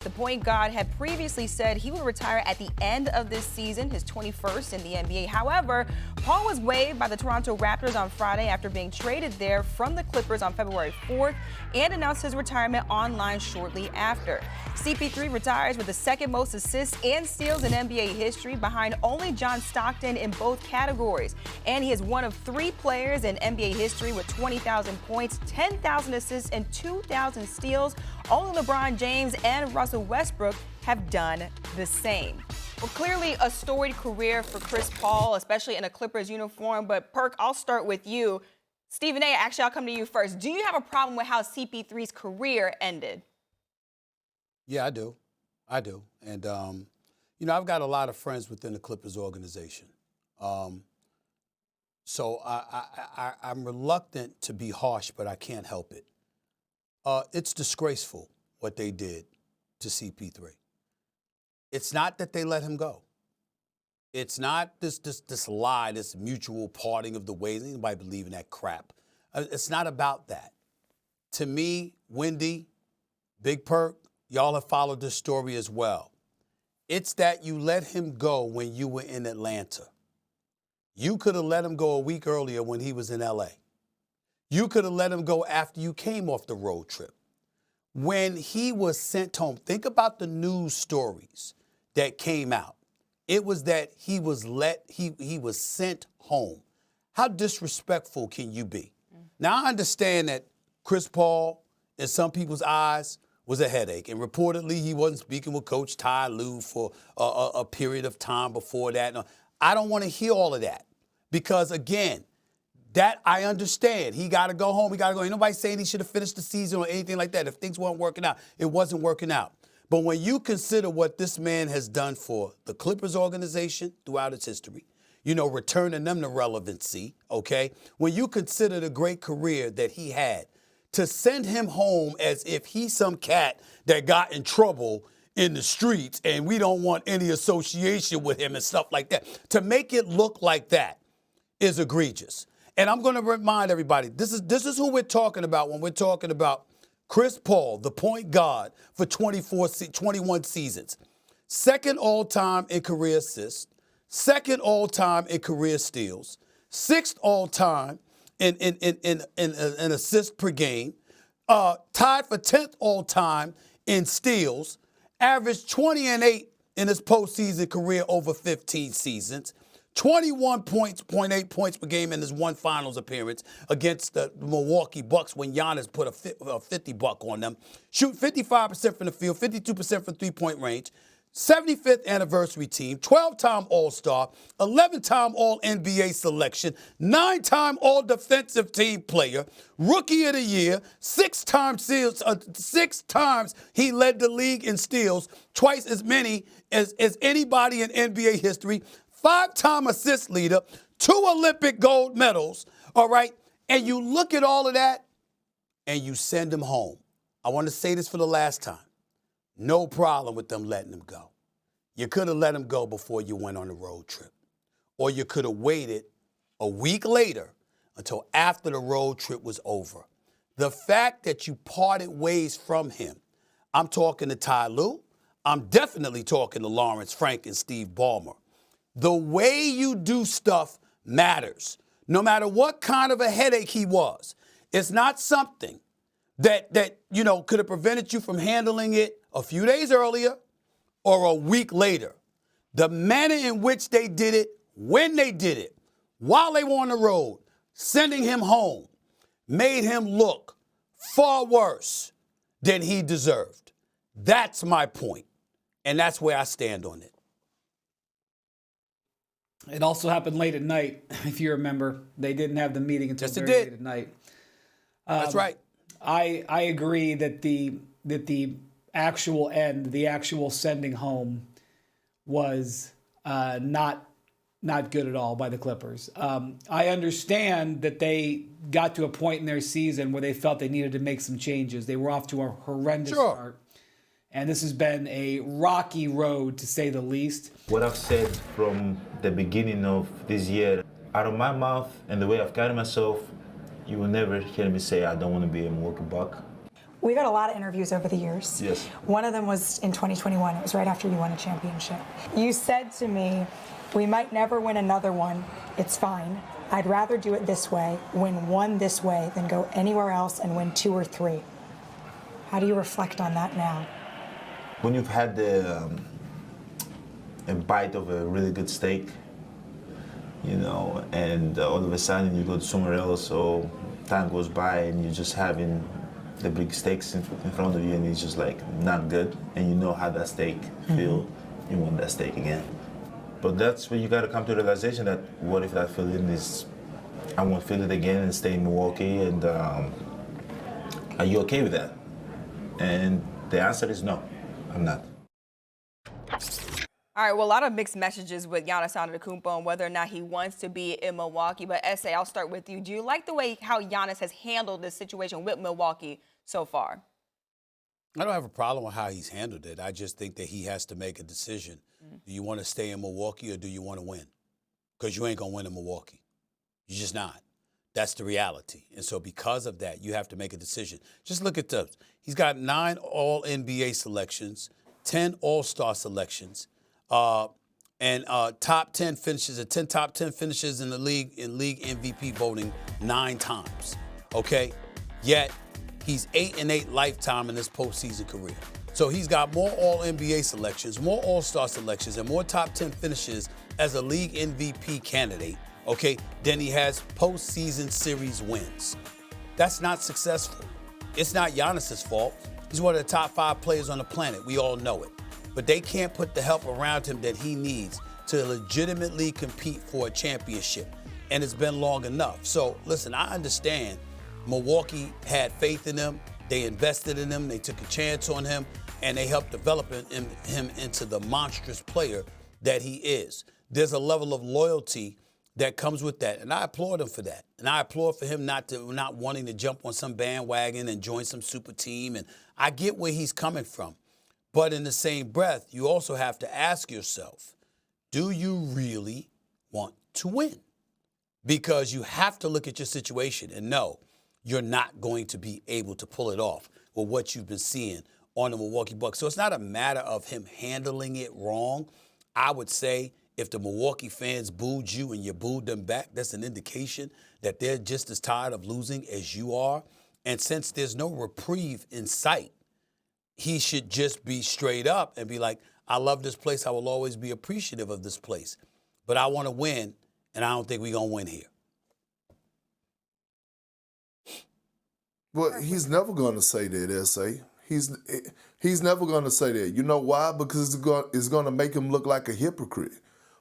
The point guard had previously said he would retire at the end of this season, his 21st in the NBA. However, Paul was waived by the Toronto Raptors on Friday after being traded there from the Clippers on February 4th and announced his retirement online shortly after. CP3 retires with the second most assists and steals in NBA history, behind only John Stockton in both categories. And he is one of 3 players in NBA history with 20,000 points, 10,000 assists, and 2,000 steals. Only LeBron James and Russell Westbrook have done the same. Well, clearly a storied career for Chris Paul, especially in a Clippers uniform. But Perk, I'll start with you. Stephen A., actually, I'll come to you first. Do you have a problem with how CP3's career ended? Yeah, I do. And, I've got a lot of friends within the Clippers organization. So I'm reluctant to be harsh, but I can't help it. It's disgraceful what they did to CP3. It's not that they let him go. It's not this lie, this mutual parting of the ways. Anybody believe in that crap? It's not about that. To me, Wendy, Big Perk, y'all have followed this story as well. It's that you let him go when you were in Atlanta. You could have let him go a week earlier when he was in L.A. You could have let him go after you came off the road trip. When he was sent home, think about the news stories that came out. It was that he was sent home. How disrespectful can you be? Now, I understand that Chris Paul, in some people's eyes, was a headache. And reportedly, he wasn't speaking with Coach Ty Lue for a period of time before that. No, I don't want to hear all of that because, again, that I understand. He got to go home. He got to go. Ain't nobody saying he should have finished the season or anything like that. If things weren't working out, it wasn't working out. But when you consider what this man has done for the Clippers organization throughout its history, returning them to relevancy, okay? When you consider the great career that he had, to send him home as if he's some cat that got in trouble in the streets and we don't want any association with him and stuff like that, to make it look like that is egregious. And I'm going to remind everybody, this is who we're talking about when we're talking about Chris Paul, the point guard for 21 seasons. Second all-time in career assists, second all-time in career steals, sixth all-time in assists per game, tied for 10th all-time in steals, averaged 20 and 8 in his postseason career over 15 seasons. 21.8 points per game in his one finals appearance against the Milwaukee Bucks when Giannis put a 50-buck on them. Shoot 55% from the field, 52% from three-point range. 75th anniversary team, 12-time All-Star, 11-time All-NBA selection, 9-time All-Defensive Team player, Rookie of the Year, 6 times he led the league in steals, twice as many as anybody in NBA history, 5-time assist leader, 2 Olympic gold medals, all right? And you look at all of that and you send him home. I want to say this for the last time. No problem with them letting him go. You could have let him go before you went on the road trip. Or you could have waited a week later until after the road trip was over. The fact that you parted ways from him, I'm talking to Ty Lue, I'm definitely talking to Lawrence Frank and Steve Ballmer. The way you do stuff matters, no matter what kind of a headache he was. It's not something that could have prevented you from handling it a few days earlier or a week later. The manner in which they did it, when they did it, while they were on the road, sending him home, made him look far worse than he deserved. That's my point, and that's where I stand on it. It also happened late at night, if you remember. They didn't have the meeting until very late at night. That's right. I agree that the actual end, the actual sending home, was not good at all by the Clippers. I understand that they got to a point in their season where they felt they needed to make some changes. They were off to a horrendous start. And this has been a rocky road, to say the least. What I've said from the beginning of this year, out of my mouth and the way I've carried myself, you will never hear me say I don't want to be a Milwaukee Buck. We got a lot of interviews over the years. Yes. One of them was in 2021. It was right after you won a championship. You said to me, we might never win another one. It's fine. I'd rather do it this way, win one this way, than go anywhere else and win 2 or 3. How do you reflect on that now? When you've had a bite of a really good steak, and all of a sudden you go to somewhere else, so time goes by and you're just having the big steaks in front of you, and it's just like not good, and you know how that steak feel. You want that steak again. But that's where you got to come to the realization that what if that feeling is, I won't feel it again and stay in Milwaukee, and are you okay with that? And the answer is no, I'm not. All right, well, a lot of mixed messages with Giannis Antetokounmpo on whether or not he wants to be in Milwaukee. But, Essay, I'll start with you. Do you like the way how Giannis has handled this situation with Milwaukee so far? I don't have a problem with how he's handled it. I just think that he has to make a decision. Do you want to stay in Milwaukee or do you want to win? Because you ain't going to win in Milwaukee. You're just not. That's the reality. And so because of that, you have to make a decision. Just look at those. He's got 9 All-NBA selections, 10 All-Star selections, and top 10 finishes, 10 top 10 finishes in the league, in league MVP voting 9 times. Okay? Yet, he's 8-8 lifetime in his postseason career. So he's got more All-NBA selections, more All-Star selections, and more top 10 finishes as a league MVP candidate, okay, than he has postseason series wins. That's not successful. It's not Giannis's fault. He's one of the top 5 players on the planet. We all know it. But they can't put the help around him that he needs to legitimately compete for a championship. And it's been long enough. So, listen, I understand Milwaukee had faith in him. They invested in him. They took a chance on him. And they helped develop him into the monstrous player that he is. There's a level of loyalty that comes with that. And I applaud him for that. And I applaud for him not wanting to jump on some bandwagon and join some super team. And I get where he's coming from. But in the same breath, you also have to ask yourself, do you really want to win? Because you have to look at your situation and know you're not going to be able to pull it off with what you've been seeing on the Milwaukee Bucks. So it's not a matter of him handling it wrong. I would say if the Milwaukee fans booed you and you booed them back, that's an indication that they're just as tired of losing as you are. And since there's no reprieve in sight, he should just be straight up and be like, I love this place. I will always be appreciative of this place. But I want to win, and I don't think we're going to win here. Well, he's never going to say that, S.A. He's never going to say that. You know why? Because it's going to make him look like a hypocrite.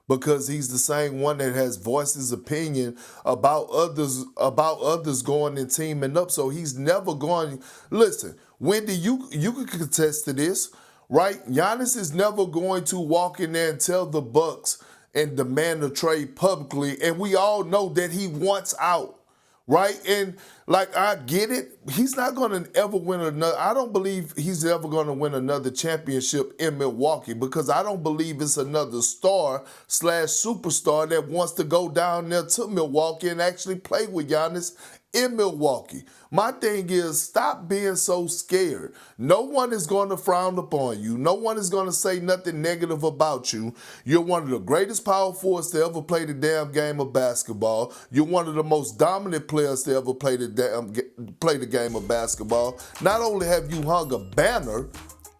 Because he's the same one that has voiced his opinion about others going and teaming up. So he's never going. Listen, Wendy, you can contest to this, right? Giannis is never going to walk in there and tell the Bucks and demand a trade publicly, and we all know that he wants out. Right? And, like, I get it. He's not going to ever win another. I don't believe he's ever going to win another championship in Milwaukee because I don't believe it's another star/superstar that wants to go down there to Milwaukee and actually play with Giannis in Milwaukee. My thing is, stop being so scared. No one is going to frown upon you. No one is going to say nothing negative about you. You're one of the greatest power forwards to ever play the damn game of basketball. You're one of the most dominant players to ever play the game of basketball. Not only have you hung a banner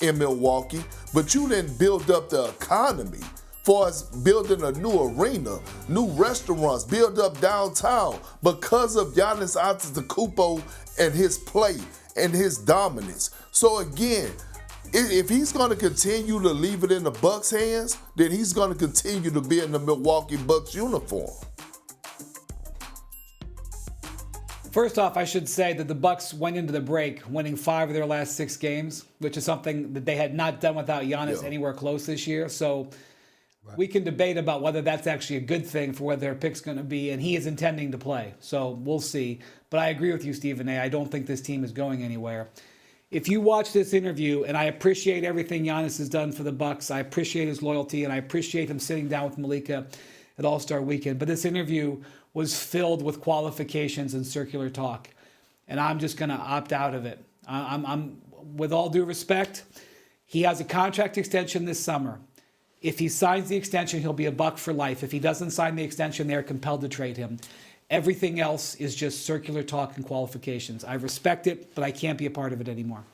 in Milwaukee, but you didn't build up the economy. Far as building a new arena, new restaurants, build up downtown because of Giannis Antetokounmpo and his play and his dominance. So again, if he's going to continue to leave it in the Bucks' hands, then he's going to continue to be in the Milwaukee Bucks uniform. First off, I should say that the Bucks went into the break winning 5 of their last 6 games, which is something that they had not done without Giannis anywhere close this year. So we can debate about whether that's actually a good thing for where their pick's going to be, and he is intending to play. So we'll see. But I agree with you, Stephen A. I don't think this team is going anywhere. If you watch this interview, and I appreciate everything Giannis has done for the Bucks, I appreciate his loyalty, and I appreciate him sitting down with Malika at All-Star Weekend. But this interview was filled with qualifications and circular talk, and I'm just going to opt out of it. I'm with all due respect, he has a contract extension this summer. If he signs the extension, he'll be a Buck for life. If he doesn't sign the extension, they're compelled to trade him. Everything else is just circular talk and qualifications. I respect it, but I can't be a part of it anymore.